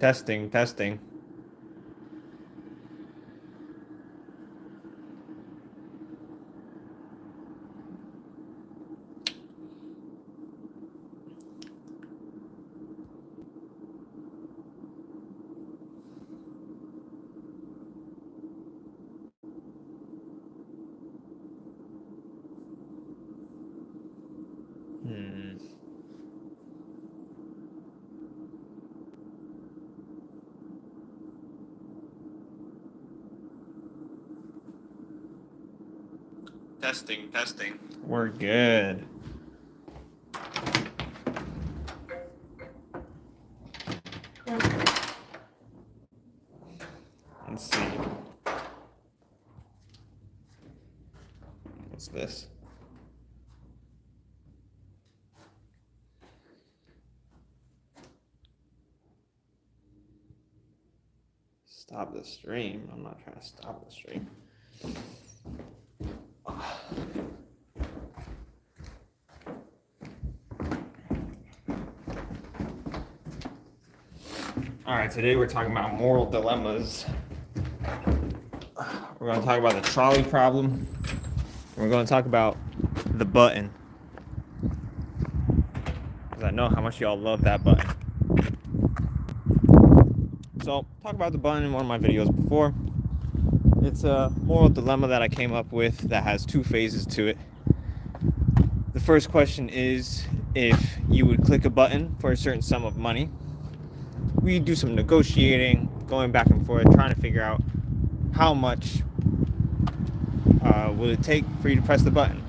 Testing, testing. Testing, testing. We're good. Let's see. What's this? Stop the stream. I'm not trying to stop the stream. All right, today we're talking about moral dilemmas. We're going to talk about the trolley problem. We're going to talk about the button. Because I know how much y'all love that button. So, talk about the button in one of my videos before. It's a moral dilemma that I came up with that has two phases to it. The first question is if you would click a button for a certain sum of money. We do some negotiating, going back and forth, trying to figure out how much will it take for you to press the button.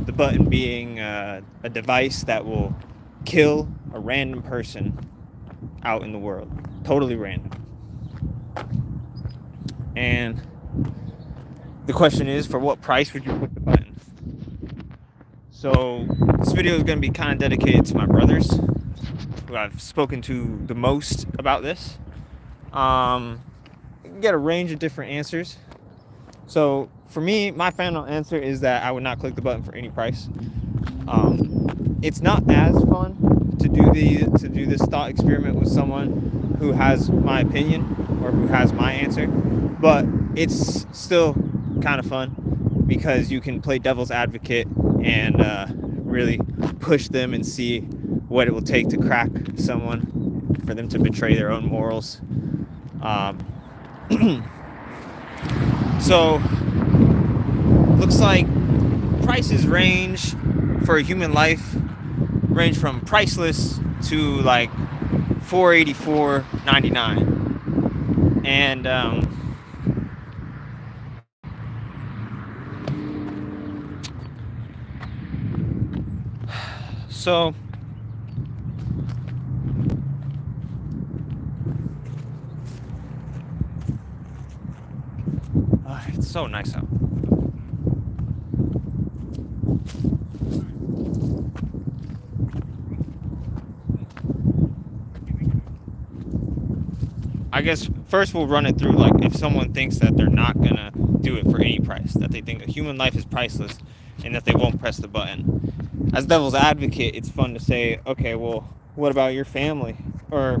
The button being a device that will kill a random person out in the world. Totally random. And the question is, for what price would you click the button? So this video is going to be kind of dedicated to my brothers, who I've spoken to the most about this. You get a range of different answers. So for me, my final answer is that I would not click the button for any price. It's not as fun to do this thought experiment with someone who has my opinion or who has my answer, but it's still kind of fun because you can play devil's advocate and really push them and see what it will take to crack someone, for them to betray their own morals. So looks like prices range for a human life range from priceless to like $484.99, and so it's so nice out. I guess first we'll run it through, like, if someone thinks that they're not gonna do it for any price, that they think a human life is priceless and that they won't press the button. As devil's advocate, it's fun to say, okay, well, what about your family? Or,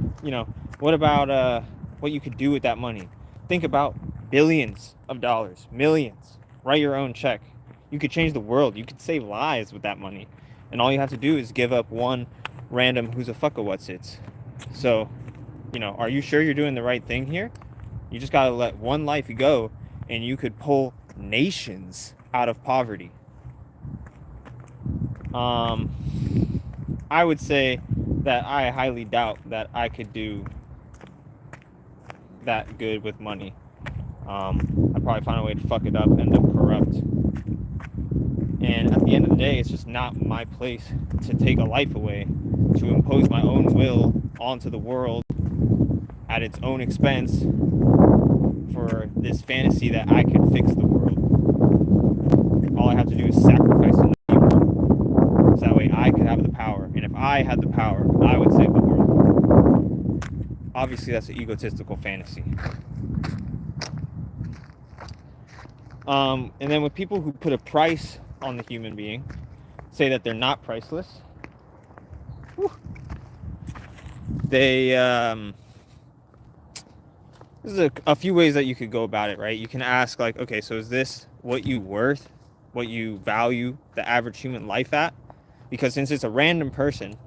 what about what you could do with that money? Think about billions of dollars, millions. Write your own check. You could change the world. You could save lives with that money. And all you have to do is give up one random who's a fuck-a-what's-its. So, are you sure you're doing the right thing here? You just gotta let one life go, and you could pull nations out of poverty. I would say that I highly doubt that I could do that good with money. I'd probably find a way to fuck it up, end up corrupt. And at the end of the day, it's just not my place to take a life away, to impose my own will onto the world at its own expense for this fantasy that I could fix the world. All I have to do is sacrifice some people, so that way I could have the power. And if I had the power, I would save the world. Obviously, that's an egotistical fantasy. And then with people who put a price on the human being, say that they're not priceless, they There's a few ways that you could go about it, right? You can ask, like, okay, so is this what you worth, what you value the average human life at? Because since it's a random person,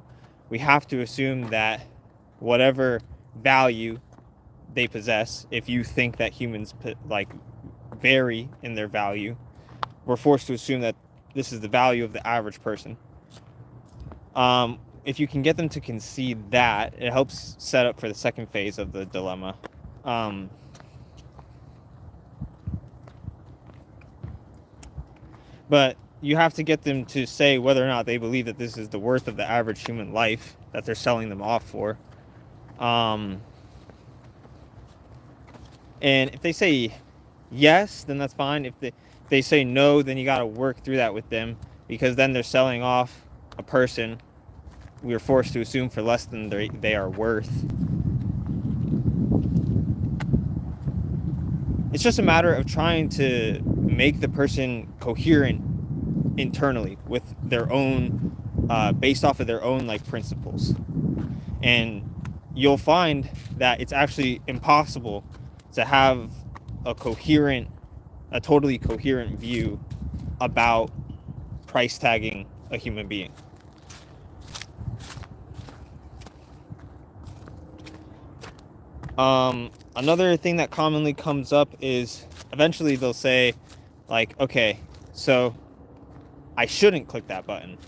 we have to assume that whatever value they possess, if you think that humans like vary in their value, we're forced to assume that this is the value of the average person. If you can get them to concede that, it helps set up for the second phase of the dilemma. But you have to get them to say whether or not they believe that this is the worth of the average human life that they're selling them off for. And if they say yes, then that's fine. If they say no, then you got to work through that with them, because then they're selling off a person we are forced to assume for less than they are worth. It's just a matter of trying to make the person coherent internally with their own, based off of their own like principles. And you'll find that it's actually impossible to have a totally coherent view about price tagging a human being. Another thing that commonly comes up is eventually they'll say, like, okay, so I shouldn't click that button.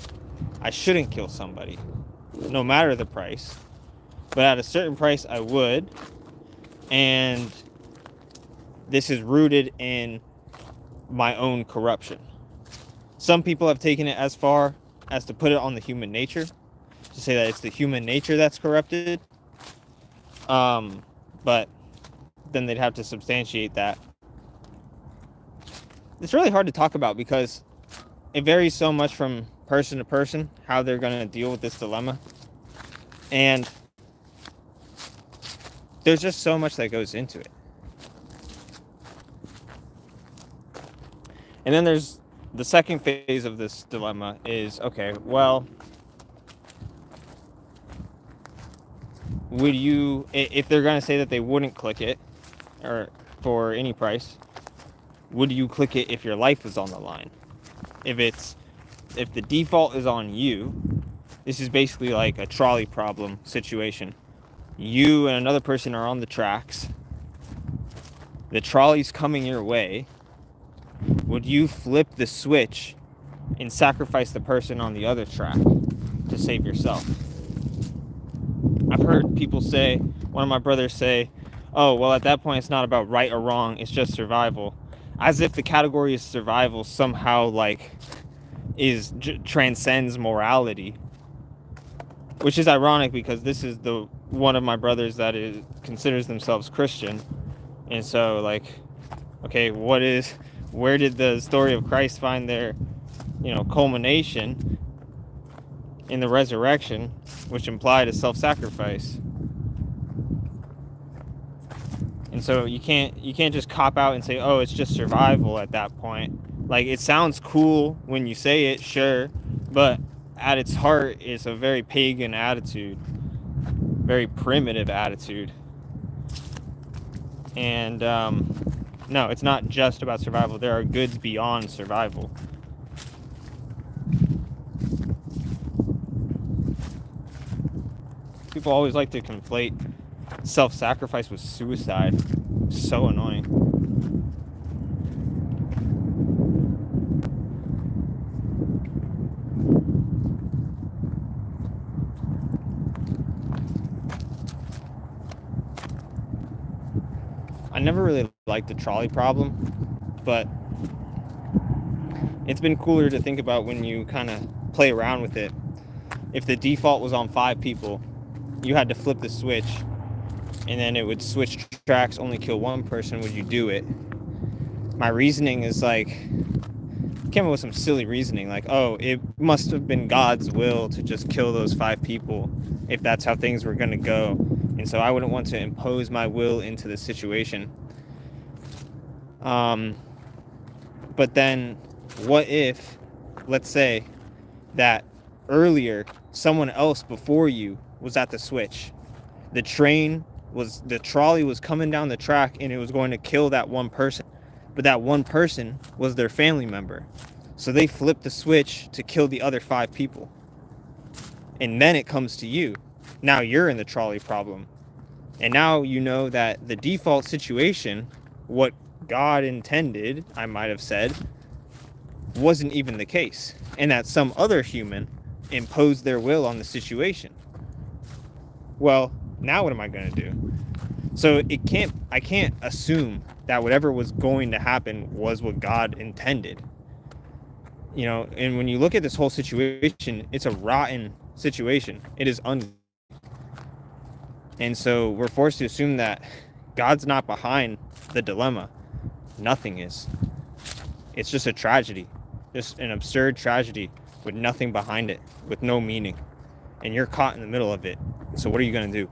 I shouldn't kill somebody, no matter the price. But at a certain price, I would. And this is rooted in my own corruption. Some people have taken it as far as to put it on the human nature, to say that it's the human nature that's corrupted. But then they'd have to substantiate that. It's really hard to talk about because it varies so much from person to person how they're going to deal with this dilemma. And there's just so much that goes into it. And then there's the second phase of this dilemma is, okay, well, would you, if they're going to say that they wouldn't click it or for any price, would you click it if your life is on the line? If the default is on you, this is basically like a trolley problem situation. You and another person are on the tracks. The trolley's coming your way. Would you flip the switch and sacrifice the person on the other track to save yourself? I've heard people say, one of my brothers say, oh, well, at that point, it's not about right or wrong. It's just survival. As if the category of survival somehow like transcends morality, which is ironic because this is the one of my brothers that considers themselves Christian. And so, like, okay, where did the story of Christ find their, culmination? In the resurrection, which implied a self-sacrifice. And so you can't just cop out and say, oh, it's just survival at that point. Like, it sounds cool when you say it, sure, but at its heart, it's a very pagan attitude, very primitive attitude. And no, it's not just about survival. There are goods beyond survival. People always like to conflate self-sacrifice with suicide. So annoying. I never really liked the trolley problem, but it's been cooler to think about when you kind of play around with it. If the default was on 5 people, you had to flip the switch and then it would switch tracks, only kill one person, would you do it? My reasoning is like, I came up with some silly reasoning, like, oh, it must have been God's will to just kill those 5 people if that's how things were going to go. And so I wouldn't want to impose my will into the situation. But then what if, let's say, that earlier someone else before you was at the switch. The train was the trolley was coming down the track and it was going to kill that one person. But that one person was their family member. So they flipped the switch to kill the other 5 people. And then it comes to you. Now you're in the trolley problem. And now you know that the default situation, what God intended, I might have said, wasn't even the case. And that some other human imposed their will on the situation. Well, now what am I going to do? So I can't assume that whatever was going to happen was what God intended. And when you look at this whole situation, it's a rotten situation. It is and so we're forced to assume that God's not behind the dilemma. Nothing is. It's just a tragedy, just an absurd tragedy with nothing behind it, with no meaning. And you're caught in the middle of it. So what are you going to do?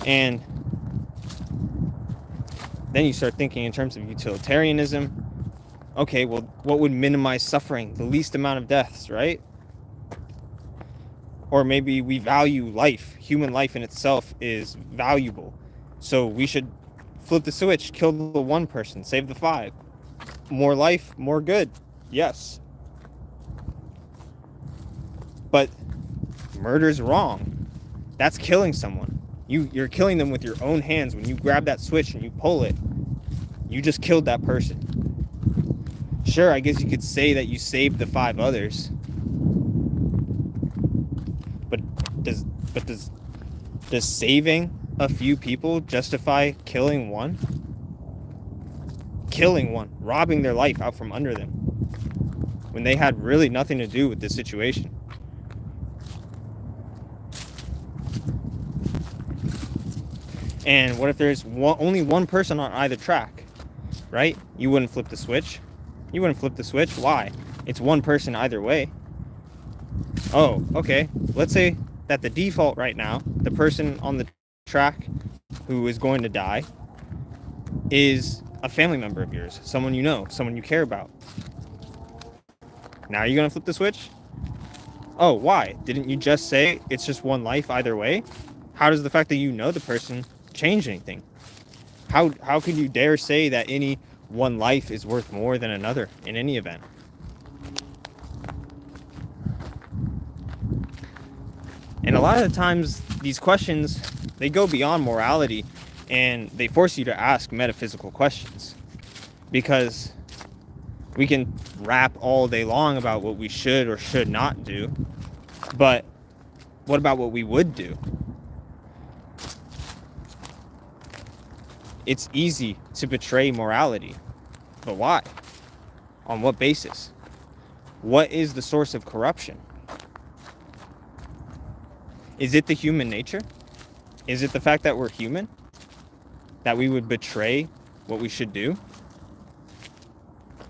And then you start thinking in terms of utilitarianism. Okay, well, what would minimize suffering? The least amount of deaths, right? Or maybe we value life. Human life in itself is valuable. So we should flip the switch, kill the one person, save the 5. More life, more good. Yes. But murder's wrong. That's killing someone. You're killing them with your own hands. When you grab that switch and you pull it, you just killed that person. Sure, I guess you could say that you saved the 5 others. But does saving a few people justify killing one? Killing one, robbing their life out from under them, when they had really nothing to do with this situation. And what if there's only one person on either track, right? You wouldn't flip the switch. You wouldn't flip the switch. Why? It's one person either way. Oh, okay. Let's say that the default right now, the person on the track who is going to die, is a family member of yours, someone you know, someone you care about. Now you're going to flip the switch? Oh, why? Didn't you just say it's just one life either way? How does the fact that you know the person change anything? How could you dare say that any one life is worth more than another in any event? And a lot of the times, these questions, they go beyond morality, and they force you to ask metaphysical questions. Because we can rap all day long about what we should or should not do, but what about what we would do? It's easy to betray morality, but why? On what basis? What is the source of corruption? Is it the human nature? Is it the fact that we're human? That we would betray what we should do?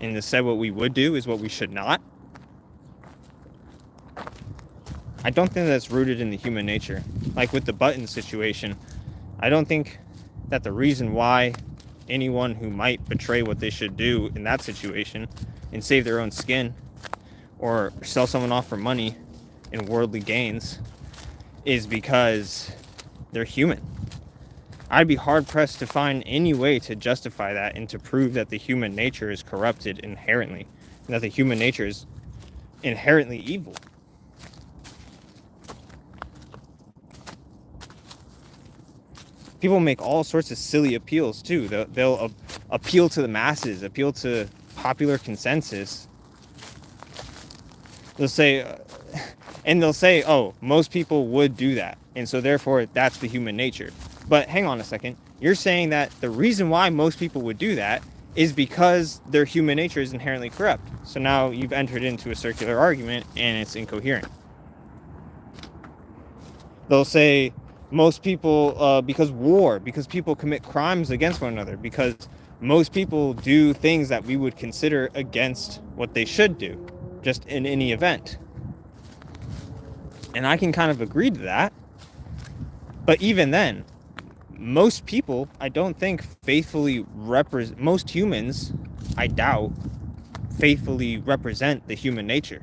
And instead what we would do is what we should not? I don't think that's rooted in the human nature. Like with the button situation, I don't think that the reason why anyone who might betray what they should do in that situation and save their own skin or sell someone off for money and worldly gains is because they're human. I'd be hard-pressed to find any way to justify that and to prove that the human nature is corrupted inherently, and that the human nature is inherently evil. People make all sorts of silly appeals too. They'll appeal to the masses, appeal to popular consensus. They'll say, oh, most people would do that, and so therefore that's the human nature. But hang on a second. You're saying that the reason why most people would do that is because their human nature is inherently corrupt. So now you've entered into a circular argument, and it's incoherent. They'll say most people, because people commit crimes against one another, because most people do things that we would consider against what they should do, just in any event. And I can kind of agree to that. But even then, most people, I don't think faithfully represent, most humans, I doubt, faithfully represent the human nature.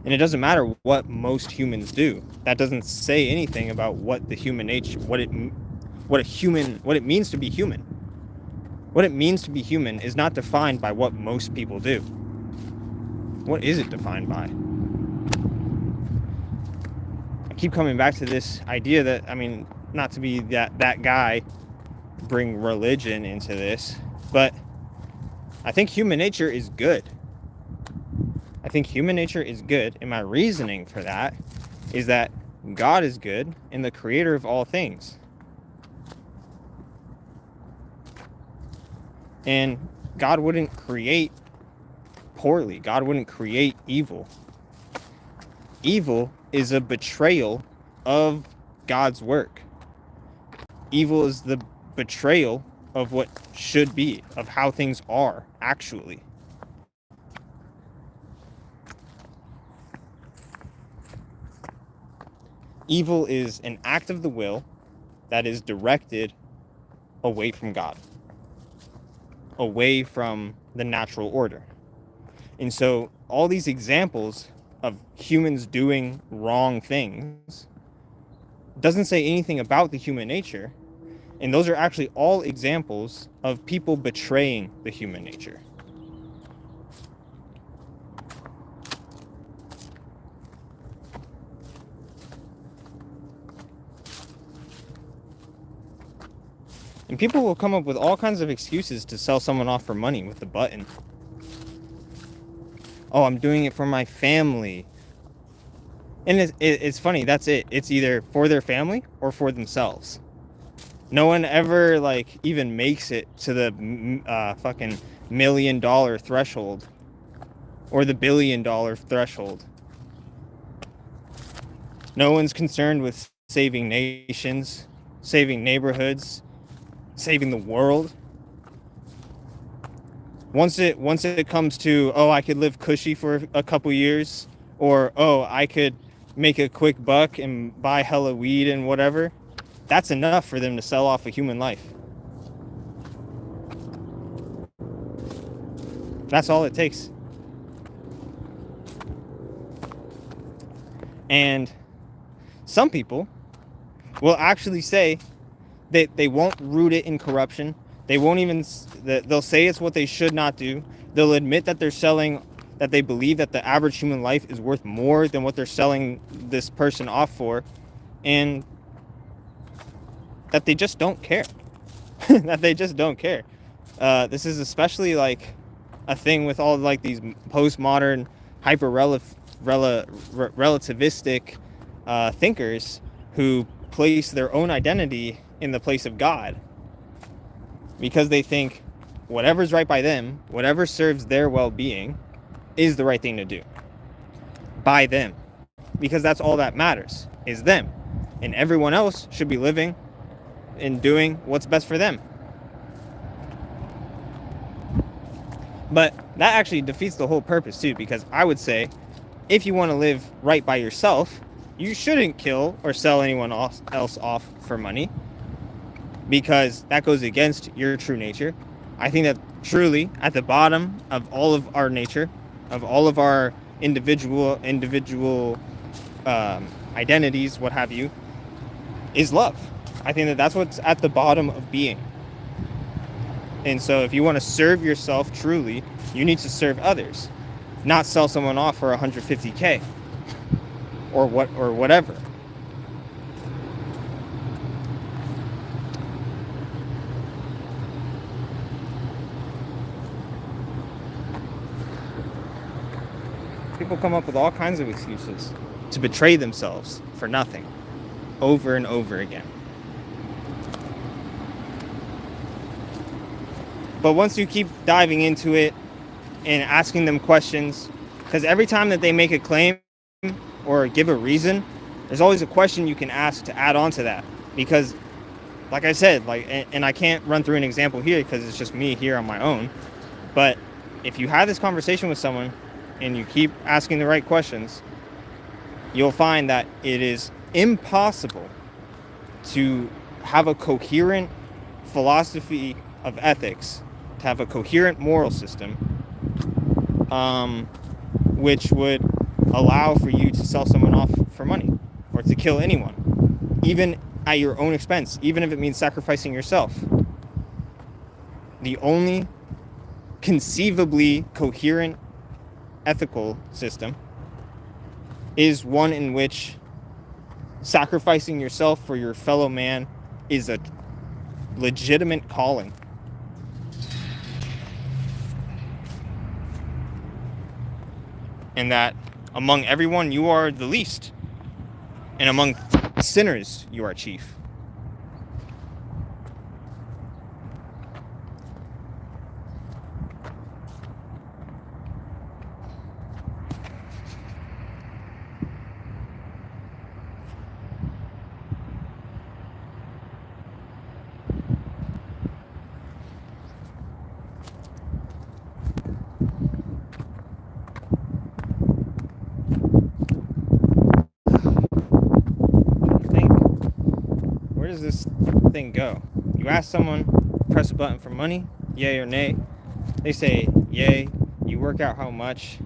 And it doesn't matter what most humans do. That doesn't say anything about what the human nature, what it means to be human. What it means to be human is not defined by what most people do. What is it defined by? I keep coming back to this idea that, I mean, not to be that guy, bring religion into this, but I think human nature is good. I think human nature is good, and my reasoning for that is that God is good and the creator of all things. And God wouldn't create poorly. God wouldn't create evil. Evil is a betrayal of God's work. Evil is the betrayal of what should be, of how things are actually. Evil is an act of the will that is directed away from God, away from the natural order. And so all these examples of humans doing wrong things doesn't say anything about the human nature. And those are actually all examples of people betraying the human nature. And people will come up with all kinds of excuses to sell someone off for money with the button. Oh, I'm doing it for my family. And it's funny, that's it. It's either for their family or for themselves. No one ever, like, even makes it to the fucking $1 million threshold or the $1 billion threshold. No one's concerned with saving nations, saving neighborhoods, saving the world. Once it comes to, oh, I could live cushy for a couple years, or oh, I could make a quick buck and buy hella weed and whatever, that's enough for them to sell off a human life. That's all it takes. And some people will actually say that they won't root it in corruption. They won't even, they'll say it's what they should not do. They'll admit that they're selling, that they believe that the average human life is worth more than what they're selling this person off for, and that they just don't care. That they just don't care. This is especially like a thing with all like these postmodern, hyper relativistic thinkers who place their own identity in the place of God, because they think whatever's right by them, whatever serves their well-being, is the right thing to do by them, because that's all that matters, is them, and everyone else should be living and doing what's best for them. But that actually defeats the whole purpose too, because I would say if you want to live right by yourself, you shouldn't kill or sell anyone else off for money, because that goes against your true nature. I think that truly at the bottom of all of our nature, of all of our individual identities, what have you, is love. I think that that's what's at the bottom of being. And so if you want to serve yourself truly, you need to serve others, not sell someone off for $150K or whatever. People come up with all kinds of excuses to betray themselves for nothing, over and over again. But once you keep diving into it and asking them questions, because every time that they make a claim or give a reason, there's always a question you can ask to add on to that. Because, like I said, and I can't run through an example here because it's just me here on my own, but if you have this conversation with someone and you keep asking the right questions, you'll find that it is impossible to have a coherent philosophy of ethics, to have a coherent moral system, which would allow for you to sell someone off for money or to kill anyone, even at your own expense, even if it means sacrificing yourself. The only conceivably coherent ethical system is one in which sacrificing yourself for your fellow man is a legitimate calling. And that among everyone you are the least, and among sinners you are chief. Where does this thing go? You ask someone, press a button for money, yay or nay. They say yay. You work out how much.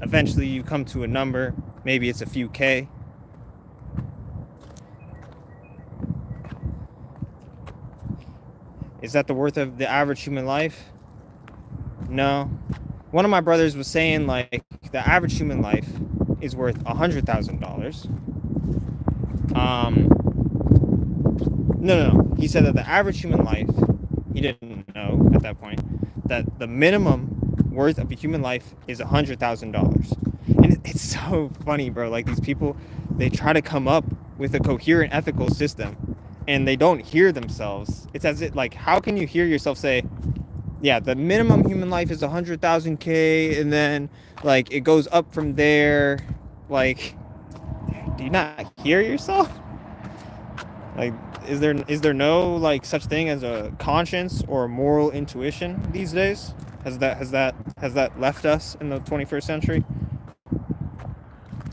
Eventually you come to a number. Maybe it's a few K. Is that the worth of the average human life? No. One of my brothers was saying like the average human life is worth $100,000. No. He said that the average human life, he didn't know at that point, that the minimum worth of a human life is $100,000. And it's so funny, bro. Like these people, they try to come up with a coherent ethical system and they don't hear themselves. It's as if, like, how can you hear yourself say, yeah, the minimum human life is 100,000 K, and then like it goes up from there. Like, do you not hear yourself? Like, is there no like such thing as a conscience or a moral intuition these days? Has that left us in the 21st century?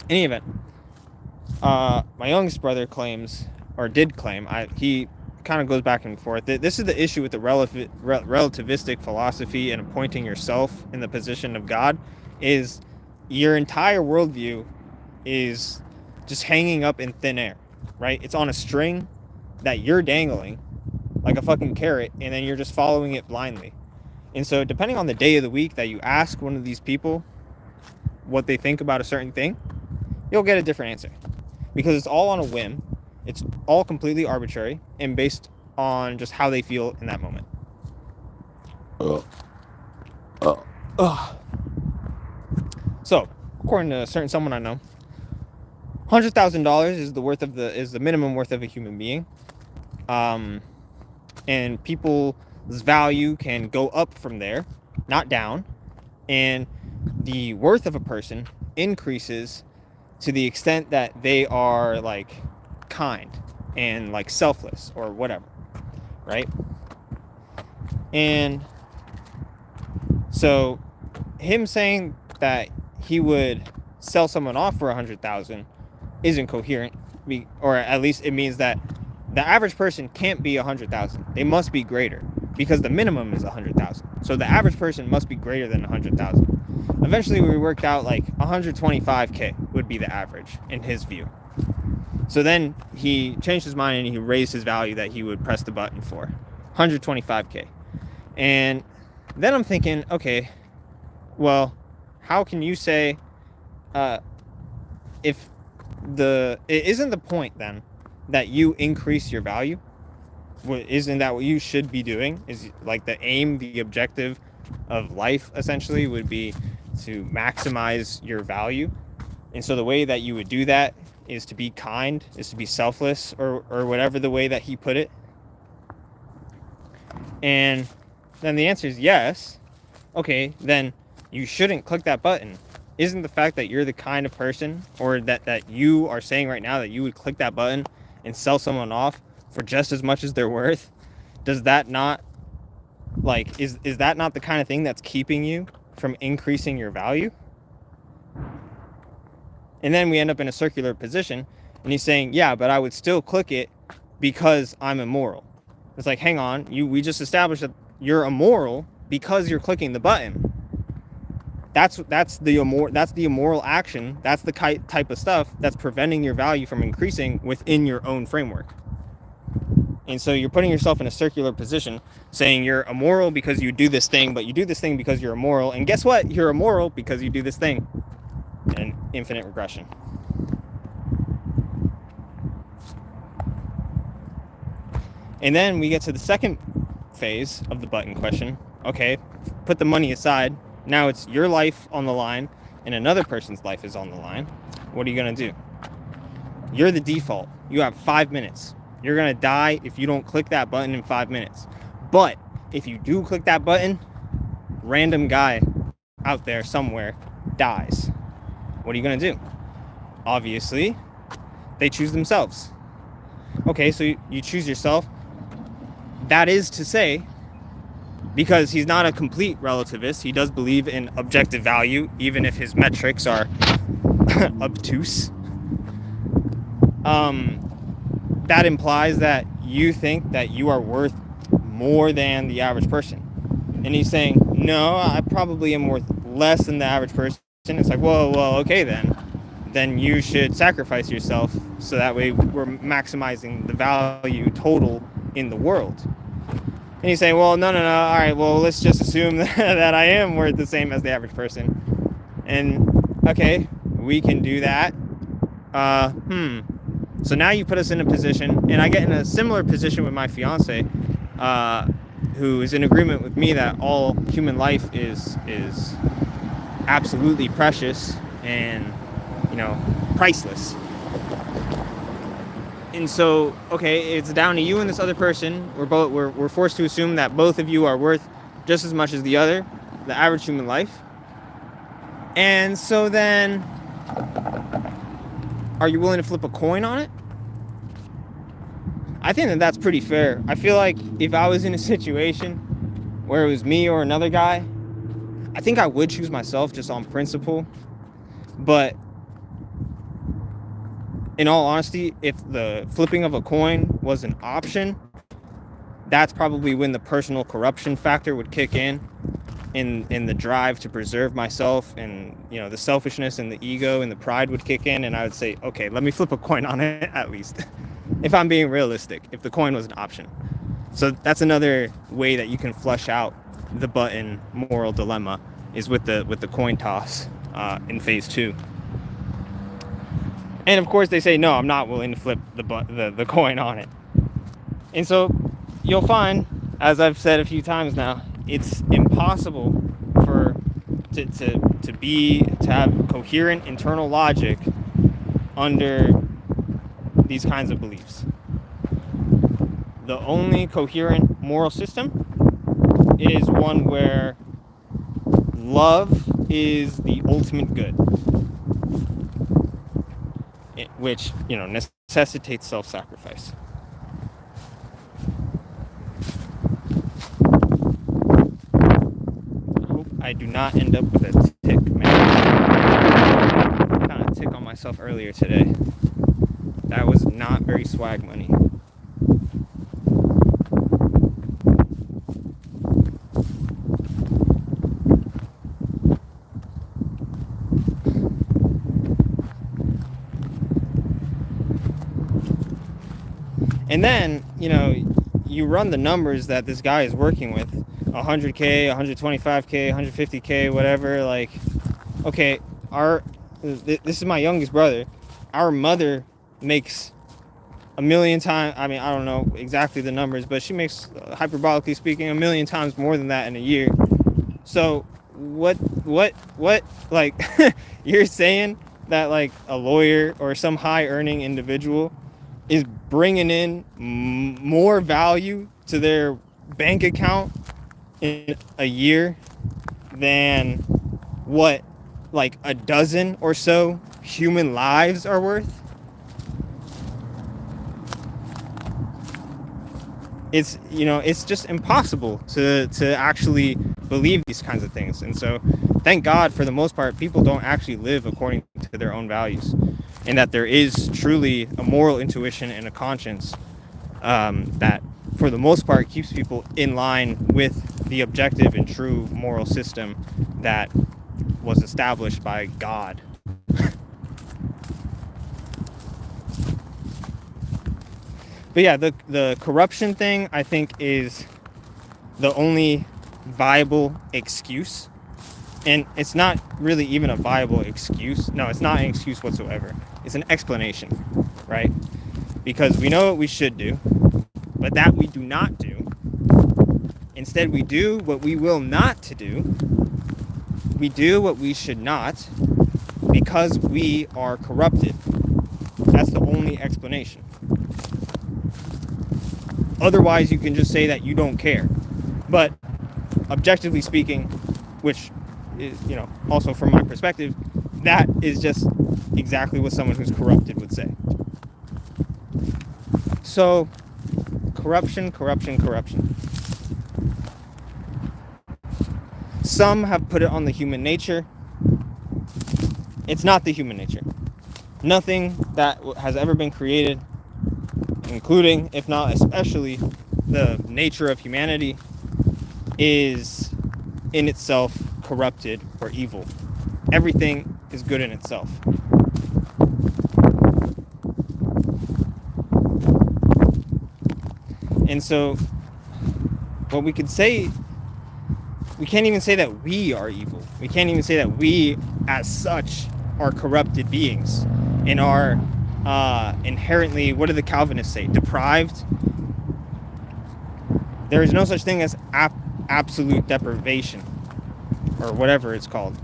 In any event, my youngest brother claims, or did claim, he kind of goes back and forth. This is the issue with the relativistic philosophy and appointing yourself in the position of God, is your entire worldview is just hanging up in thin air, right? It's on a string that you're dangling like a fucking carrot, and then you're just following it blindly. And so depending on the day of the week that you ask one of these people what they think about a certain thing, you'll get a different answer, because it's all on a whim. It's all completely arbitrary and based on just how they feel in that moment. So, according to a certain someone I know, $100,000 is the minimum worth of a human being. And people's value can go up from there, not down. And the worth of a person increases to the extent that they are like kind and like selfless or whatever, right? And so him saying that he would sell someone off for 100,000 isn't coherent, or at least it means that the average person can't be 100,000. They must be greater, because the minimum is 100,000. So the average person must be greater than 100,000. Eventually we worked out like 125K would be the average in his view. So then he changed his mind and he raised his value that he would press the button for 125K. And then I'm thinking, okay, well, how can you say if it isn't the point then that you increase your value? Isn't that what you should be doing? Is like the aim, the objective of life essentially would be to maximize your value. And so the way that you would do that is to be kind, is to be selfless, or whatever the way that he put it. And then the answer is yes. Okay, then you shouldn't click that button. Isn't the fact that you're the kind of person, or that you are saying right now that you would click that button and sell someone off for just as much as they're worth, does that not, like, is that not the kind of thing that's keeping you from increasing your value? And then we end up in a circular position, and he's saying, yeah, but I would still click it because I'm immoral. It's like, hang on, we just established that you're immoral because you're clicking the button. That's the immoral action. That's the type of stuff that's preventing your value from increasing within your own framework. And so you're putting yourself in a circular position, saying you're immoral because you do this thing, but you do this thing because you're immoral. And guess what? You're immoral because you do this thing. And infinite regression. And then we get to the second phase of the button question. Okay, put the money aside. Now it's your life on the line and another person's life is on the line. What are you going to do? You're the default. You have 5 minutes. You're going to die if you don't click that button in 5 minutes. But if you do click that button, random guy out there somewhere dies. What are you going to do? Obviously, they choose themselves. Okay, so you choose yourself. That is to say, because he's not a complete relativist, he does believe in objective value, even if his metrics are obtuse. That implies that you think that you are worth more than the average person. And he's saying, no, I probably am worth less than the average person. It's like, well, okay then. Then you should sacrifice yourself so that way we're maximizing the value total in the world. And he's saying, well, no, all right, well, let's just assume that I am worth the same as the average person. And, okay, we can do that. So now you put us in a position, and I get in a similar position with my fiance, who is in agreement with me that all human life is absolutely precious and, priceless. And so, okay, it's down to you and this other person. We're forced to assume that both of you are worth just as much as the other, the average human life. And so then, are you willing to flip a coin on it? I think that that's pretty fair. I feel like if I was in a situation where it was me or another guy, I think I would choose myself just on principle. But in all honesty, if the flipping of a coin was an option, that's probably when the personal corruption factor would kick in the drive to preserve myself, and the selfishness and the ego and the pride would kick in, and I would say, okay, let me flip a coin on it at least. If I'm being realistic, if the coin was an option. So that's another way that you can flush out the button moral dilemma, is with the coin toss in phase 2. And of course they say, no, I'm not willing to flip the coin on it. And so you'll find, as I've said a few times now, it's impossible to have coherent internal logic under these kinds of beliefs. The only coherent moral system is one where love is the ultimate good, which necessitates self-sacrifice. I hope I do not end up with a tick, man. I found a tick on myself earlier today. That was not very swag money. And then, you run the numbers that this guy is working with, 100K, 125K, 150K, whatever. Like, okay, this is my youngest brother. Our mother makes a million times, I don't know exactly the numbers, but she makes, hyperbolically speaking, a million times more than that in a year. So what, like, you're saying that, like, a lawyer or some high earning individual is bringing in more value to their bank account in a year than what, like, a dozen or so human lives are worth? It's, it's just impossible to actually believe these kinds of things. And so thank God, for the most part, people don't actually live according to their own values, and that there is truly a moral intuition and a conscience that, for the most part, keeps people in line with the objective and true moral system that was established by God. But yeah, the corruption thing, I think, is the only viable excuse. And it's not really even a viable excuse. No, it's not an excuse whatsoever. It's an explanation, right? Because we know what we should do, but that we do not do. Instead, we do what we will not to do. We do what we should not because we are corrupted. That's the only explanation. Otherwise, you can just say that you don't care. But objectively speaking, which is, also from my perspective, that is just exactly what someone who's corrupted would say. So, corruption. Some have put it on the human nature. It's not the human nature. Nothing that has ever been created, including, if not especially, the nature of humanity, is in itself corrupted or evil. Everything is good in itself. And so, what we could say, we can't even say that we are evil. We can't even say that we, as such, are corrupted beings and are inherently, what do the Calvinists say, deprived? There is no such thing as absolute deprivation, or whatever it's called.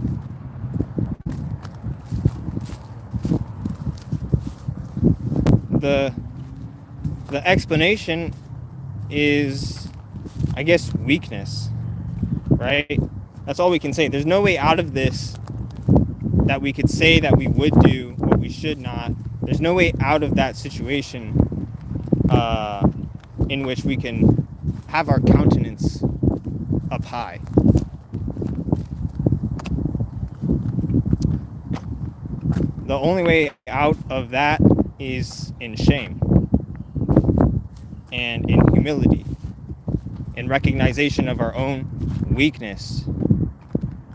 The explanation is, I guess, weakness, right? That's all we can say. There's no way out of this that we could say that we would do what we should not. There's no way out of that situation in which we can have our countenance up high. The only way out of that is in shame and in humility, in recognition of our own weakness,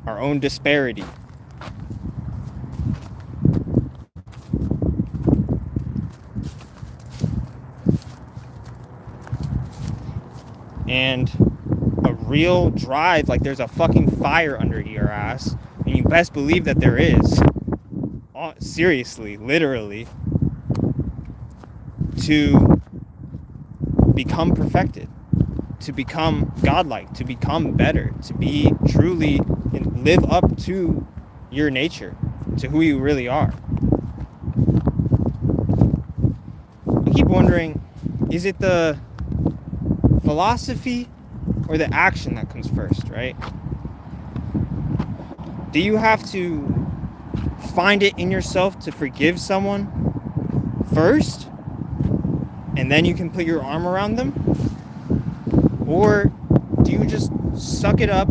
our own disparity. And a real drive, like there's a fucking fire under your ass, and you best believe that there is. Seriously, literally, to become perfected, to become godlike, to become better, to be truly and live up to your nature, to who you really are. I keep wondering, is it the philosophy or the action that comes first, right? Do you have to find it in yourself to forgive someone first, and then you can put your arm around them? Or do you just suck it up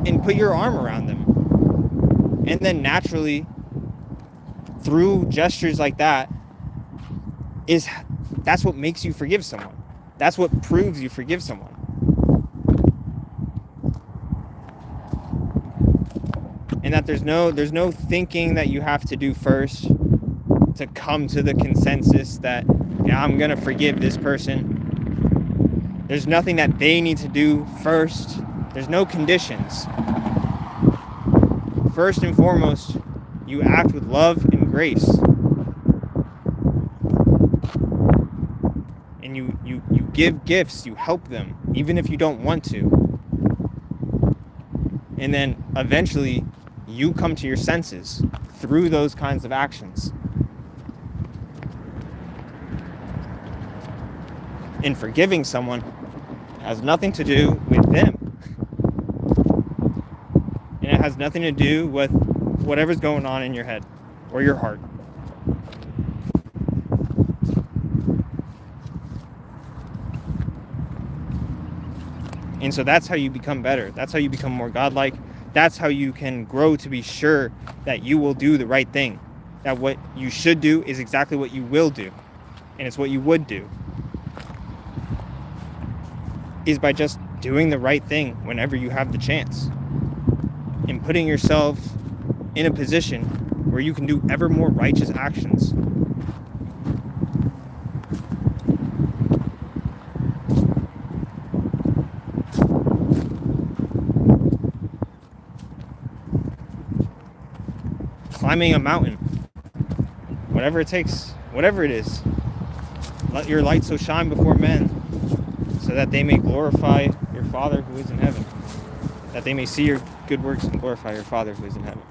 and put your arm around them? And then naturally, through gestures like that, that's what makes you forgive someone. That's what proves you forgive someone. And that there's no thinking that you have to do first to come to the consensus that, yeah, I'm gonna forgive this person. There's nothing that they need to do first. There's no conditions. First and foremost, you act with love and grace. And you give gifts, you help them, even if you don't want to. And then eventually, you come to your senses through those kinds of actions. And forgiving someone has nothing to do with them. And it has nothing to do with whatever's going on in your head or your heart. And so that's how you become better. That's how you become more godlike. That's how you can grow to be sure that you will do the right thing. That what you should do is exactly what you will do. And it's what you would do. Is by just doing the right thing whenever you have the chance. And and putting yourself in a position where you can do ever more righteous actions. Climbing a mountain, whatever it takes, whatever it is. Let your light so shine before men, so that they may glorify your Father who is in heaven. That they may see your good works and glorify your Father who is in heaven.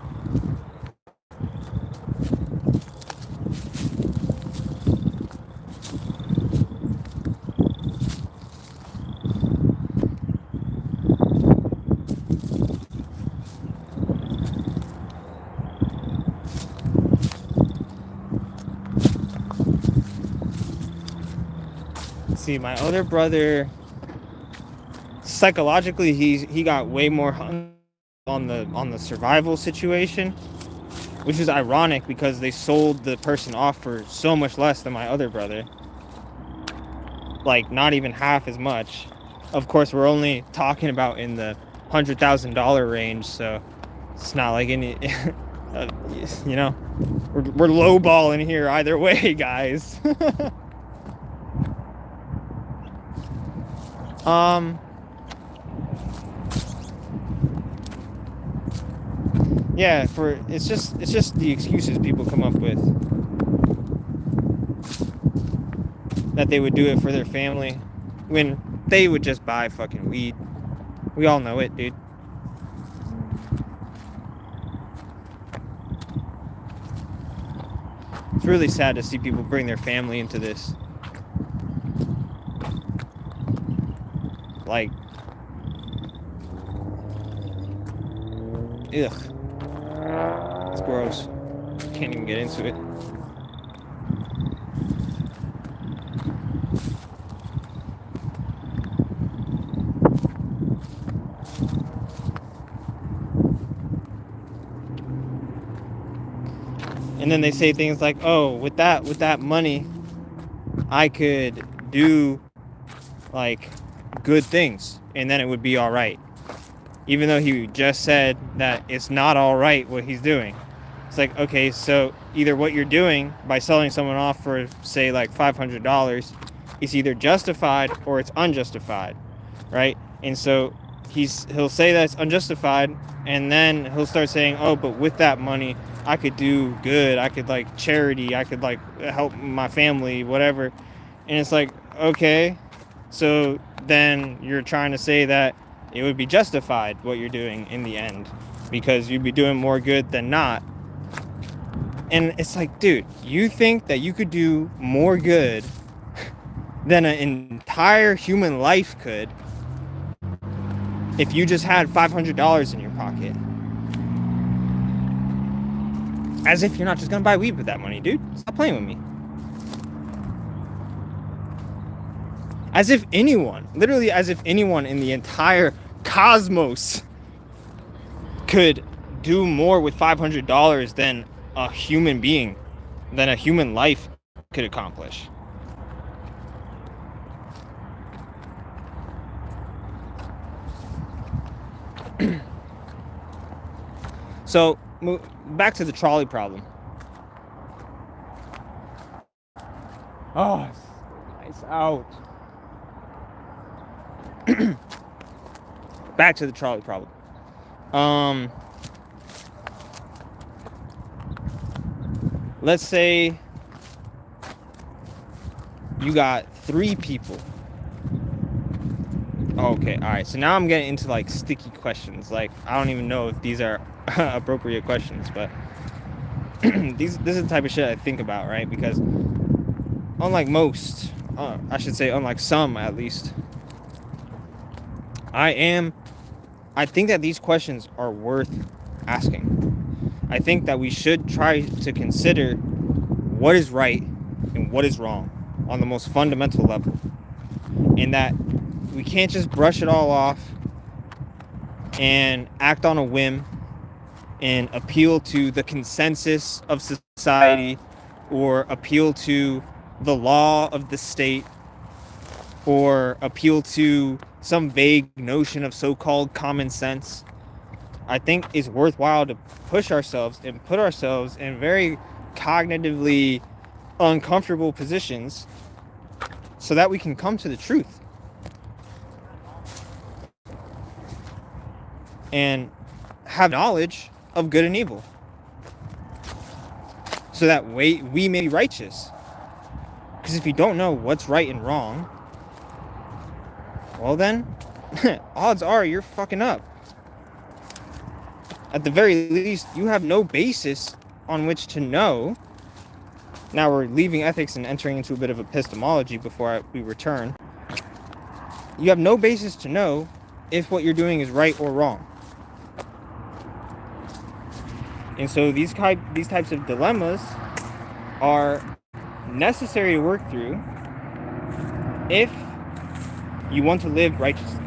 See, my other brother, psychologically, he got way more hung on the survival situation, which is ironic because they sold the person off for so much less than my other brother, like not even half as much. Of course, we're only talking about in the $100,000 range, so it's not like any, you know, we're lowballing here either way, guys. Yeah, it's just the excuses people come up with, that they would do it for their family when they would just buy fucking weed. We all know it, dude. It's really sad to see people bring their family into this. Like, ugh. It's gross. Can't even get into it. And then they say things like, oh, with that money, I could do like good things and then it would be all right. Even though he just said that it's not all right what he's doing. It's like, okay, so either what you're doing by selling someone off for, say, like $500 is either justified or it's unjustified, right? And so he'll say that it's unjustified, and then he'll start saying, oh, but with that money, I could do good. I could, like, charity. I could, like, help my family, whatever. And it's like, okay, so then you're trying to say that it would be justified what you're doing in the end because you'd be doing more good than not. And it's like, dude, you think that you could do more good than an entire human life could if you just had $500 in your pocket? As if you're not just gonna buy weed with that money, dude. Stop playing with me. As if anyone, literally as if anyone in the entire cosmos could do more with $500 than a human being, than a human life could accomplish. So, back to the trolley problem. Oh, it's out. Back to the trolley problem. Let's say you got 3 people. Okay, all right. So now I'm getting into like sticky questions. Like, I don't even know if these are appropriate questions, but this is the type of shit I think about, right? Because unlike most, unlike some at least, I think that these questions are worth asking. I think that we should try to consider what is right and what is wrong on the most fundamental level. And that we can't just brush it all off and act on a whim and appeal to the consensus of society or appeal to the law of the state or appeal to some vague notion of so-called common sense. I think it's worthwhile to push ourselves and put ourselves in very cognitively uncomfortable positions so that we can come to the truth and have knowledge of good and evil, so that way we may be righteous. Because if you don't know what's right and wrong, well then, odds are you're fucking up. At the very least, you have no basis on which to know. Now we're leaving ethics and entering into a bit of epistemology before we return. You have no basis to know if what you're doing is right or wrong. And so these types of dilemmas are necessary to work through if you want to live righteously.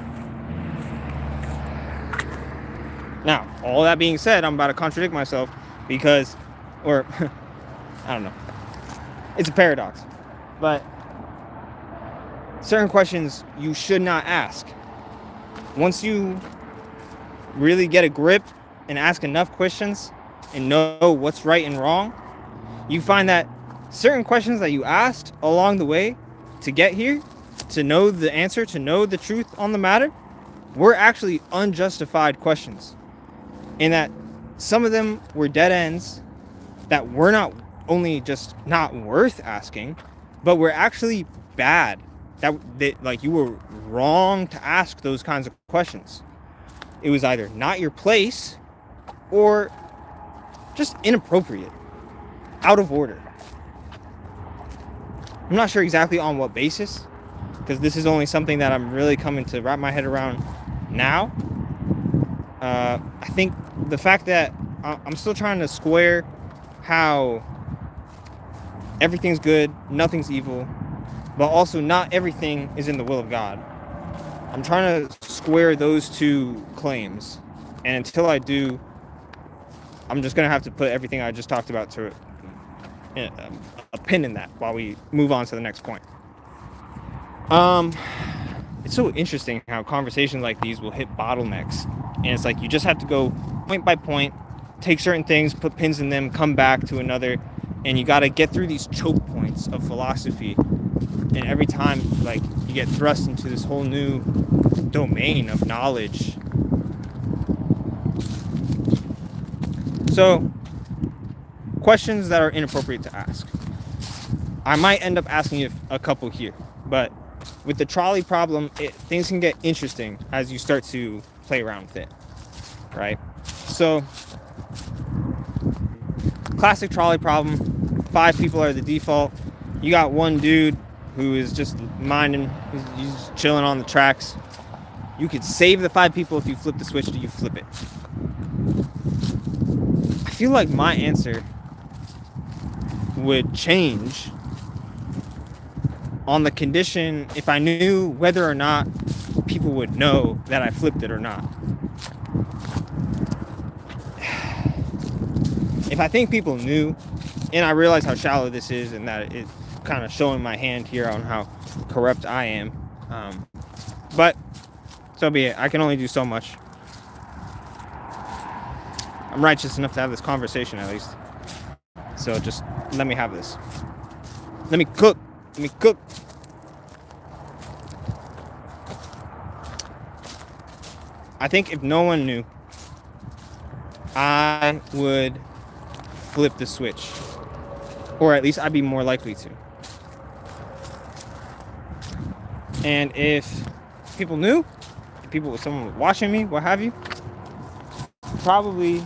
Now, all that being said, I'm about to contradict myself because, or, I don't know. It's a paradox. But certain questions you should not ask. Once you really get a grip and ask enough questions and know what's right and wrong, you find that certain questions that you asked along the way to get here, to know the answer, to know the truth on the matter, were actually unjustified questions. And that some of them were dead ends that were not only just not worth asking, but were actually bad. That like you were wrong to ask those kinds of questions. It was either not your place or just inappropriate, out of order. I'm not sure exactly on what basis, because this is only something that I'm really coming to wrap my head around now. I think the fact that I'm still trying to square how everything's good, nothing's evil, but also not everything is in the will of God. I'm trying to square those two claims. And until I do, I'm just going to have to put everything I just talked about to a pin in that while we move on to the next point. It's so interesting how conversations like these will hit bottlenecks. And it's like you just have to go point by point, take certain things, put pins in them, come back to another. And you got to get through these choke points of philosophy. And every time, like, you get thrust into this whole new domain of knowledge. So, questions that are inappropriate to ask. I might end up asking you a couple here, but with the trolley problem, things can get interesting as you start to play around with it, right? So, classic trolley problem, 5 people are the default. You got one dude who is just minding, he's chilling on the tracks. You could save the 5 people if you flip the switch. Do you flip it? I feel like my answer would change on the condition if I knew whether or not people would know that I flipped it or not. If I think people knew, and I realize how shallow this is and that it's kind of showing my hand here on how corrupt I am, but so be it. I can only do so much. I'm righteous enough to have this conversation at least. So just let me have this. Let me cook. Let me cook. I think if no one knew, I would flip the switch. Or at least I'd be more likely to. And if people knew, if someone was watching me, what have you, probably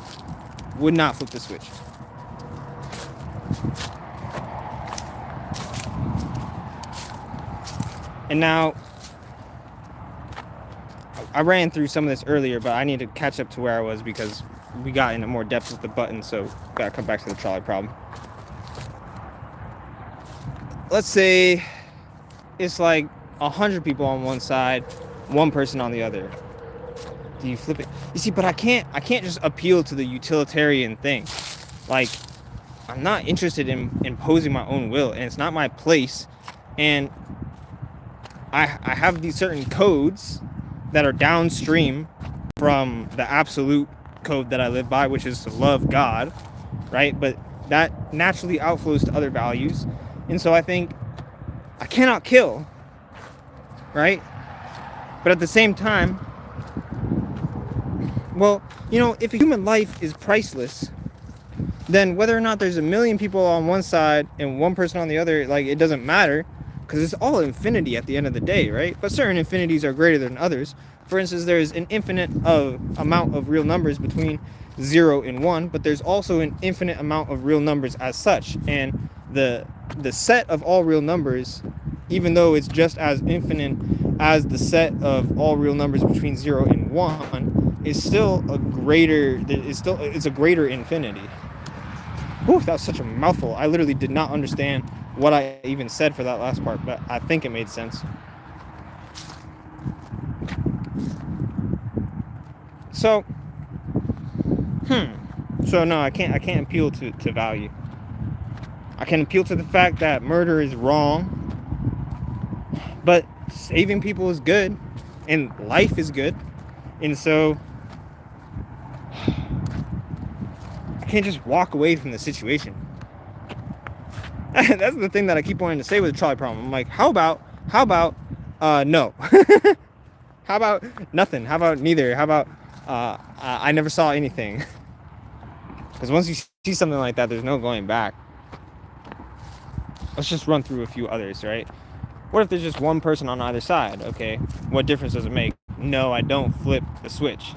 would not flip the switch. And now, I ran through some of this earlier, but I need to catch up to where I was because we got into more depth with the button, so gotta come back to the trolley problem. Let's say it's like 100 people on one side, 1 person on the other. Do you flip it? You see, but I can't just appeal to the utilitarian thing. Like, I'm not interested in imposing my own will, and it's not my place. And I have these certain codes that are downstream from the absolute code that I live by, which is to love God, right? But that naturally outflows to other values. And so I think I cannot kill, right? But at the same time, well, if a human life is priceless, then whether or not there's a million people on one side and one person on the other, like, it doesn't matter, because it's all infinity at the end of the day, right? But certain infinities are greater than others. For instance, there's an infinite amount of real numbers between 0 and 1, but there's also an infinite amount of real numbers as such. And the set of all real numbers, even though it's just as infinite as the set of all real numbers between 0 and 1, is still it's a greater infinity. Whew, that was such a mouthful. I literally did not understand what I even said for that last part, but I think it made sense. So, So no, I can't appeal to value. I can appeal to the fact that murder is wrong, but saving people is good, and life is good, and so I can't just walk away from the situation. That's the thing that I keep wanting to say with the trolley problem. I'm like, how about no? How about nothing? How about neither? How about I never saw anything? Because once you see something like that, there's no going back. Let's just run through a few others, right? What if there's just one person on either side? Okay, what difference does it make? No, I don't flip the switch.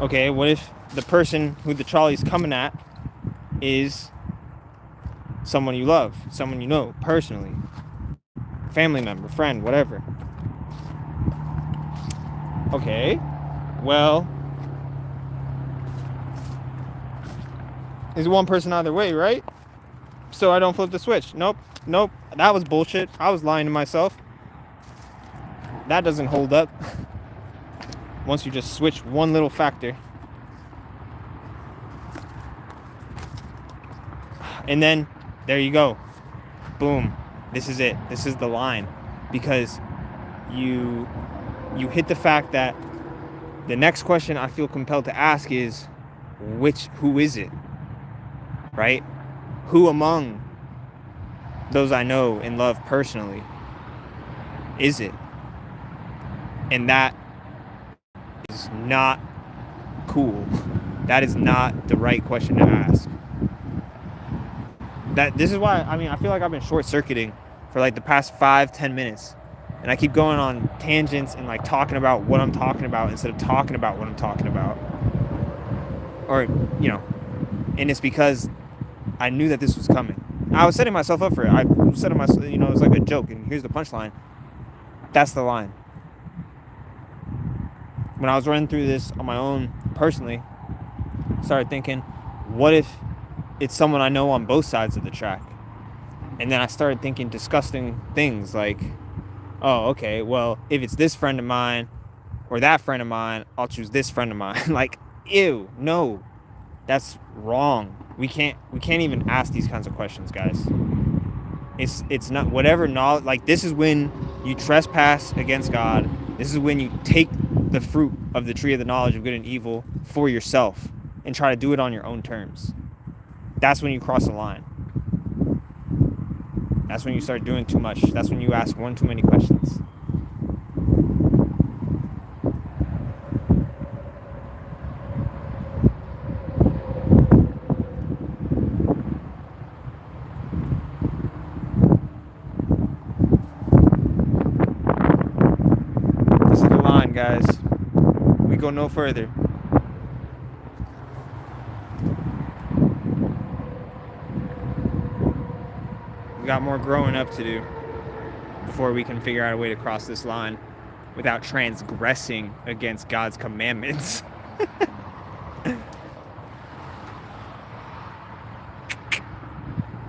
Okay, what if the person who the trolley's coming at is someone you love, someone you know personally, family member, friend, whatever? Okay, well, there's one person either way, right? So I don't flip the switch. Nope, that was bullshit. I was lying to myself. That doesn't hold up. Once you just switch one little factor. And then, there you go. Boom. This is it. This is the line. Because you hit the fact that the next question I feel compelled to ask is, who is it? Right? Who among those I know and love personally is it? And that is not cool. That is not the right question to ask. This is why, I feel like I've been short-circuiting for like the past 5-10 minutes. And I keep going on tangents and like talking about what I'm talking about instead of talking about what I'm talking about. Or, and it's because I knew that this was coming. I was setting myself up for it. I was setting myself, it was like a joke. And here's the punchline. That's the line. When I was running through this on my own personally, I started thinking, what if it's someone I know on both sides of the track? And then I started thinking disgusting things like, oh, okay, well, if it's this friend of mine or that friend of mine, I'll choose this friend of mine. Like, ew, no, that's wrong. We can't even ask these kinds of questions, guys. It's not whatever knowledge. Like, this is when you trespass against God. This is when you take the fruit of the tree of the knowledge of good and evil for yourself and try to do it on your own terms. That's when you cross the line. That's when you start doing too much. That's when you ask one too many questions. This is the line, guys. We go no further. We got more growing up to do before we can figure out a way to cross this line without transgressing against God's commandments.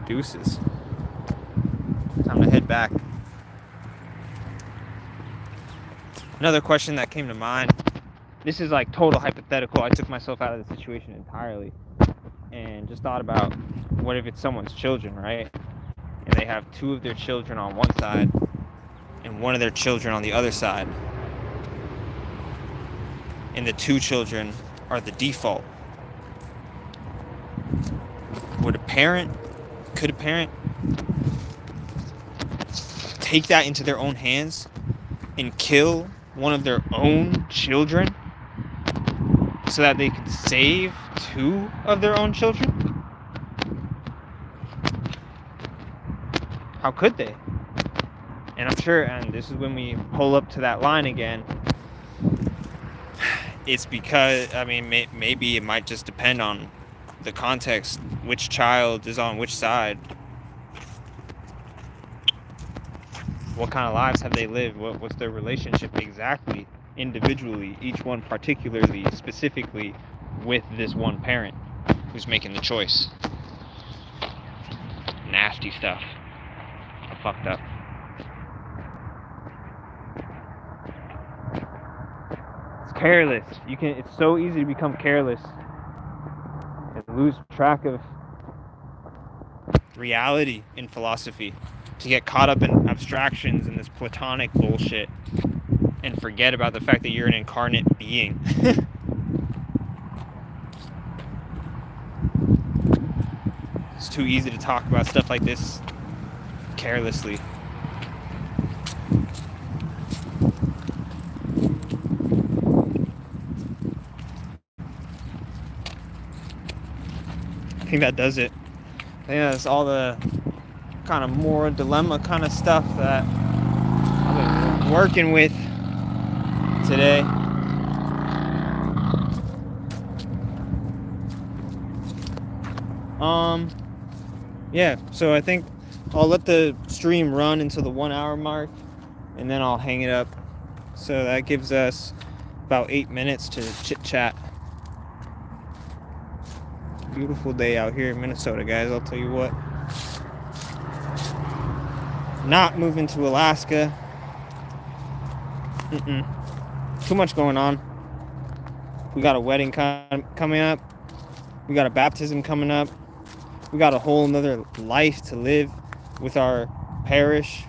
Deuces. Time to head back. Another question that came to mind. This is like total hypothetical. I took myself out of the situation entirely and just thought about, what if it's someone's children, right? And they have two of their children on one side and one of their children on the other side. and the 2 children are the default. Could a parent take that into their own hands and kill one of their own children so that they could save 2 of their own children? How could they? And I'm sure, and this is when we pull up to that line again, it's because, I mean, maybe it might just depend on the context, which child is on which side. What kind of lives have they lived? What's their relationship exactly, individually, each one particularly, specifically, with this one parent who's making the choice. Nasty stuff. I fucked up. It's careless. It's so easy to become careless and lose track of reality in philosophy, to get caught up in abstractions and this platonic bullshit and forget about the fact that you're an incarnate being. It's too easy to talk about stuff like this carelessly. I think that does it. I think that's all the kind of moral dilemma kind of stuff that I've been working with today. Yeah, so I think I'll let the stream run until the 1 hour mark, and then I'll hang it up. So that gives us about 8 minutes to chit chat. Beautiful day out here in Minnesota, guys, I'll tell you what. Not moving to Alaska. Too much going on. We got a wedding coming up. We got a baptism coming up. We got a whole nother life to live with our parish.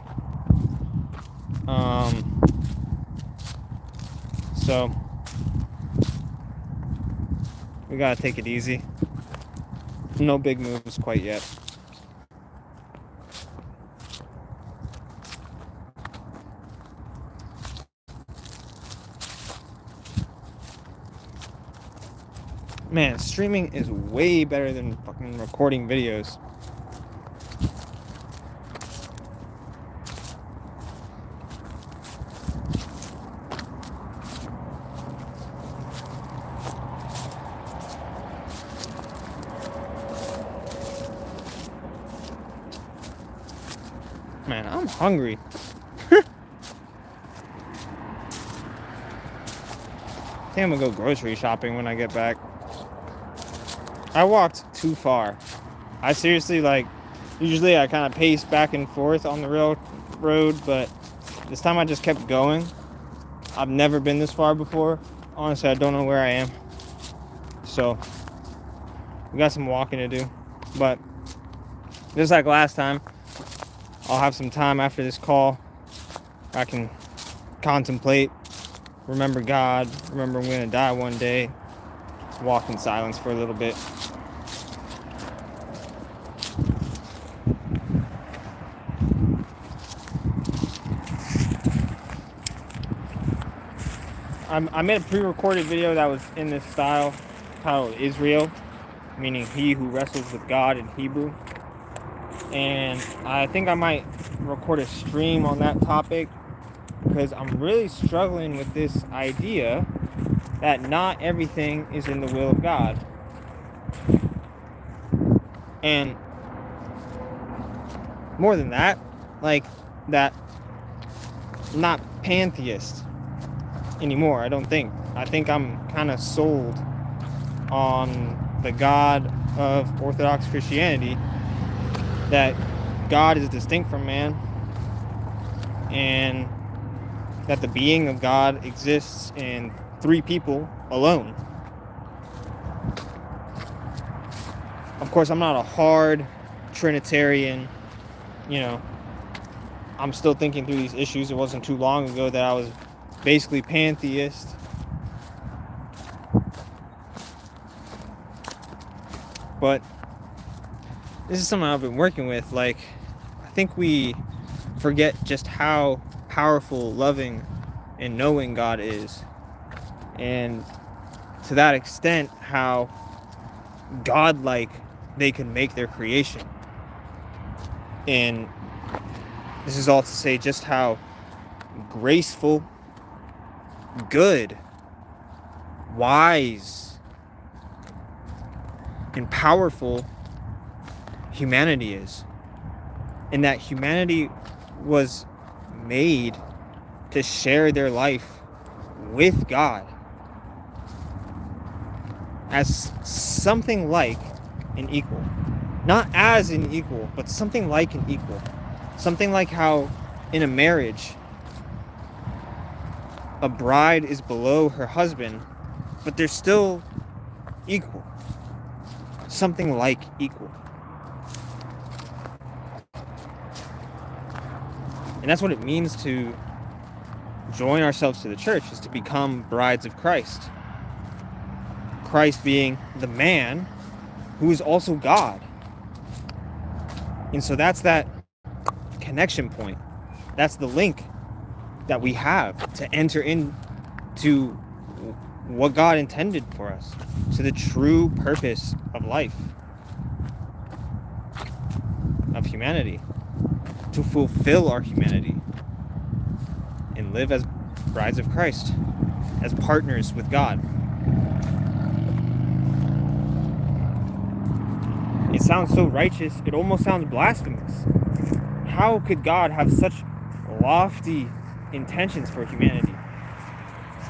So we gotta take it easy. No big moves quite yet. Man, streaming is way better than fucking recording videos. Man, I'm hungry. I think I'm gonna go grocery shopping when I get back. I walked too far. I seriously, usually I kind of pace back and forth on the railroad, but this time I just kept going. I've never been this far before. Honestly, I don't know where I am. So, we got some walking to do. But, just like last time, I'll have some time after this call. I can contemplate, remember God, remember I'm going to die one day, walk in silence for a little bit. I made a pre-recorded video that was in this style, titled Israel, meaning he who wrestles with God in Hebrew. And I think I might record a stream on that topic because I'm really struggling with this idea that not everything is in the will of God. And more than that, that I'm not pantheist anymore, I don't think. I think I'm kind of sold on the God of Orthodox Christianity, that God is distinct from man, and that the being of God exists in 3 people alone. Of course, I'm not a hard Trinitarian, I'm still thinking through these issues. It wasn't too long ago that I was basically pantheist. But this is something I've been working with. Like, I think we forget just how powerful, loving, and knowing God is. And to that extent, how godlike they can make their creation. And this is all to say just how graceful, good, wise, and powerful humanity is. And that humanity was made to share their life with God as something like an equal. Not as an equal, but something like an equal. Something like how in a marriage, a bride is below her husband, but they're still equal. Something like equal. And that's what it means to join ourselves to the church, is to become brides of Christ. Christ being the man who is also God. And so that's that connection point. That's the link that we have to enter into what God intended for us, to the true purpose of life, of humanity, to fulfill our humanity and live as brides of Christ, as partners with God. It sounds so righteous, it almost sounds blasphemous. How could God have such lofty intentions for humanity?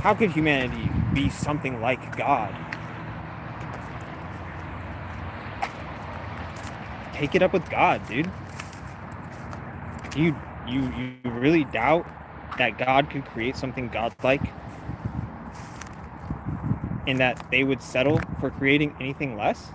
How could humanity be something like God? Take it up with God, dude. You really doubt that God could create something godlike, and that they would settle for creating anything less?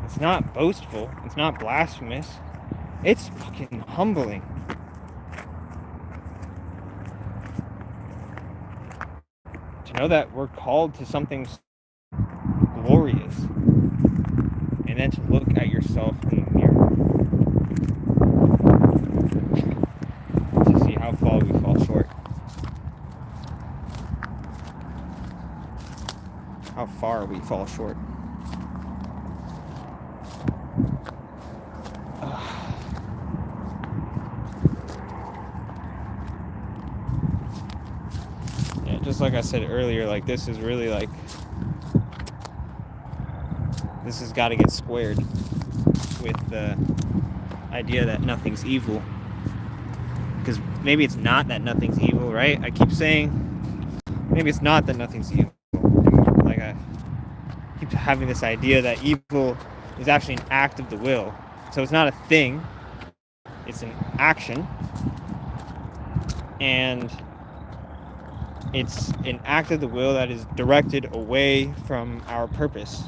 It's not boastful. It's not blasphemous. It's fucking humbling. To know that we're called to something glorious, and then to look at yourself in the mirror to see how far we fall short. How far we fall short. Just like I said earlier, like this is really like, this has got to get squared with the idea that nothing's evil. Because maybe it's not that nothing's evil, right? I keep saying maybe it's not that nothing's evil. Like I keep having this idea that evil is actually an act of the will. So it's not a thing, it's an action. And it's an act of the will that is directed away from our purpose.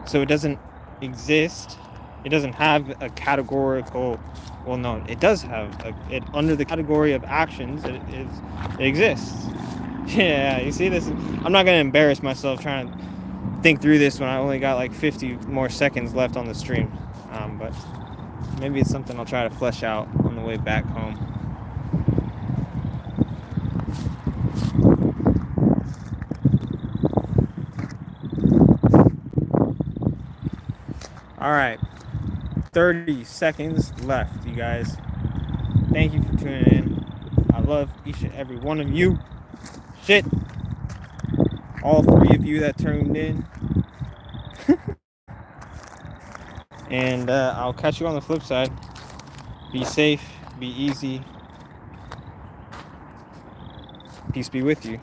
So it doesn't exist. It doesn't have a categorical. Well, no, it does have it under the category of actions. It exists. Yeah, you see this. I'm not gonna embarrass myself trying to think through this when I only got like 50 more seconds left on the stream, but maybe it's something I'll try to flesh out on the way back home. All right, 30 seconds left, you guys. Thank you for tuning in. I love each and every one of you. Shit. All three of you that tuned in. And I'll catch you on the flip side. Be safe, be easy. Peace be with you.